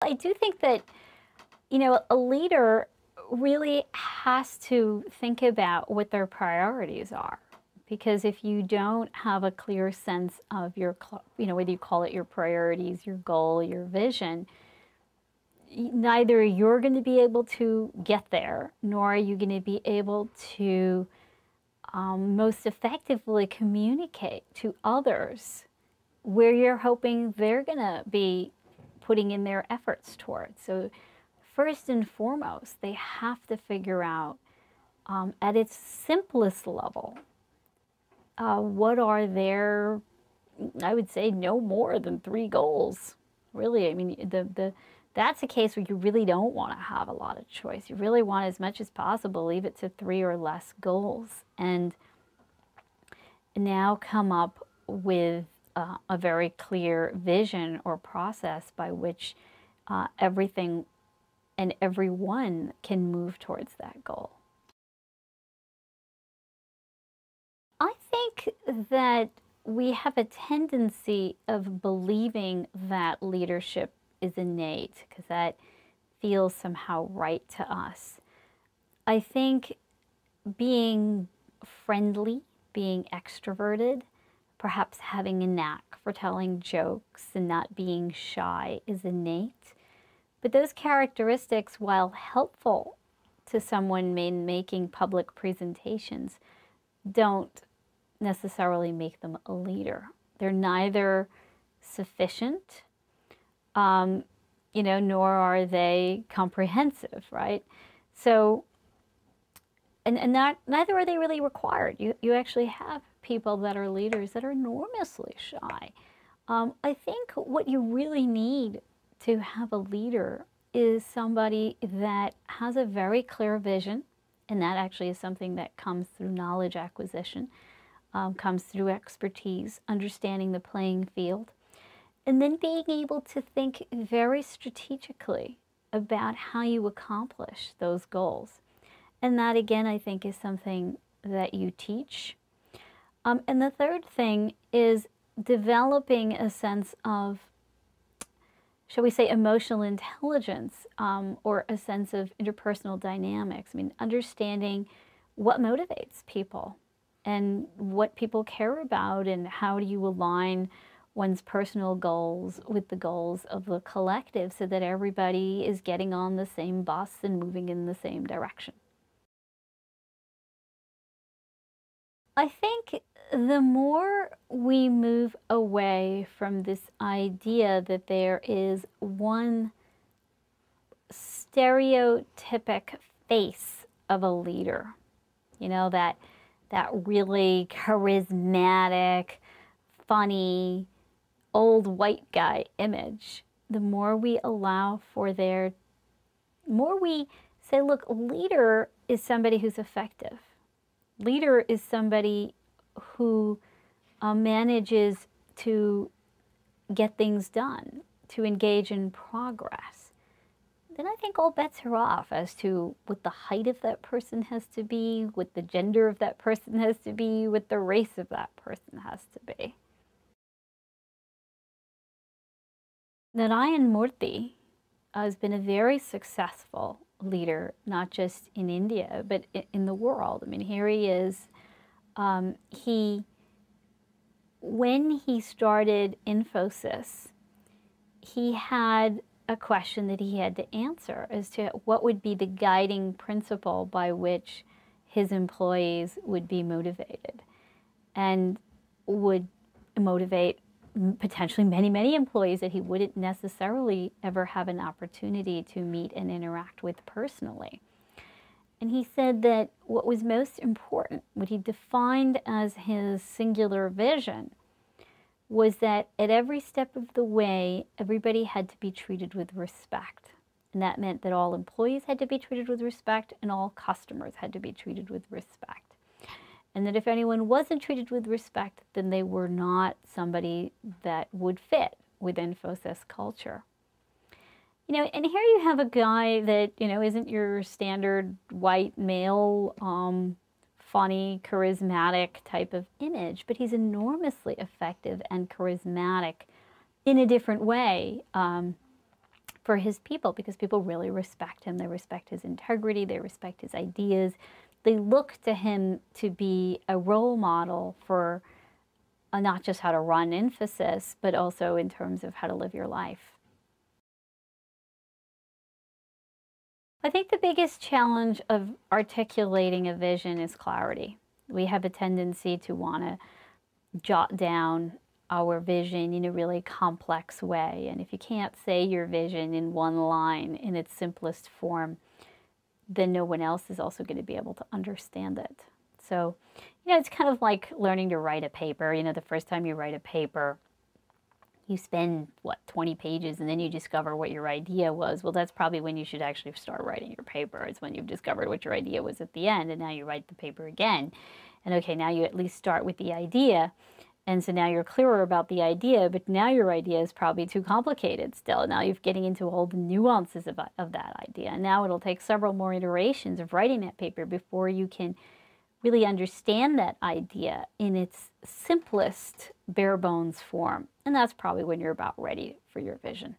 I do think that, a leader really has to think about what their priorities are. Because if you don't have a clear sense of your, whether you call it your priorities, your goal, your vision, neither you're going to be able to get there, nor are you going to be able to most effectively communicate to others where you're hoping they're going to be putting in their efforts towards. So first and foremost, they have to figure out at its simplest level, what are their, I would say, no more than 3 goals. Really, I mean, that's a case where you really don't want to have a lot of choice. You really want, as much as possible, leave it to 3 or less goals, and now come up with a very clear vision or process by which everything and everyone can move towards that goal. I think that we have a tendency of believing that leadership is innate, because that feels somehow right to us. I think being friendly, being extroverted, perhaps having a knack for telling jokes and not being shy is innate. But those characteristics, while helpful to someone in making public presentations, don't necessarily make them a leader. They're neither sufficient, nor are they comprehensive, right? So, and neither are they really required. You actually have people that are leaders that are enormously shy. I think what you really need to have a leader is somebody that has a very clear vision, and that actually is something that comes through knowledge acquisition, comes through expertise, understanding the playing field, and then being able to think very strategically about how you accomplish those goals. And that, again, I think is something that you teach. And the third thing is developing a sense of, shall we say, emotional intelligence, or a sense of interpersonal dynamics. I mean, understanding what motivates people and what people care about, and how do you align one's personal goals with the goals of the collective so that everybody is getting on the same bus and moving in the same direction. I think the more we move away from this idea that there is one stereotypic face of a leader, that really charismatic, funny, old white guy image, the more we allow for more we say, look, leader is somebody who's effective. Leader is somebody who manages to get things done, to engage in progress. Then I think all bets are off as to what the height of that person has to be, what the gender of that person has to be, what the race of that person has to be. Narayan Murthy has been a very successful leader, not just in India, but in the world. I mean, here he is. When he started Infosys, he had a question that he had to answer as to what would be the guiding principle by which his employees would be motivated, and would motivate potentially many, many employees that he wouldn't necessarily ever have an opportunity to meet and interact with personally. And he said that what was most important, what he defined as his singular vision, was that at every step of the way, everybody had to be treated with respect. And that meant that all employees had to be treated with respect, and all customers had to be treated with respect. And that if anyone wasn't treated with respect, then they were not somebody that would fit with Infosys culture. And here you have a guy that, isn't your standard white male, funny, charismatic type of image, but he's enormously effective and charismatic in a different way, for his people, because people really respect him. They respect his integrity. They respect his ideas. They look to him to be a role model for not just how to run emphasis, but also in terms of how to live your life. I think the biggest challenge of articulating a vision is clarity. We have a tendency to want to jot down our vision in a really complex way. And if you can't say your vision in one line in its simplest form, then no one else is also going to be able to understand it. So, it's kind of like learning to write a paper. The first time you write a paper, you spend, 20 pages, and then you discover what your idea was. Well, that's probably when you should actually start writing your paper. It's when you've discovered what your idea was at the end, and now you write the paper again. And okay, now you at least start with the idea. And so now you're clearer about the idea, but now your idea is probably too complicated still. Now you're getting into all the nuances of that idea. And now it'll take several more iterations of writing that paper before you can really understand that idea in its simplest, bare bones form. And that's probably when you're about ready for your vision.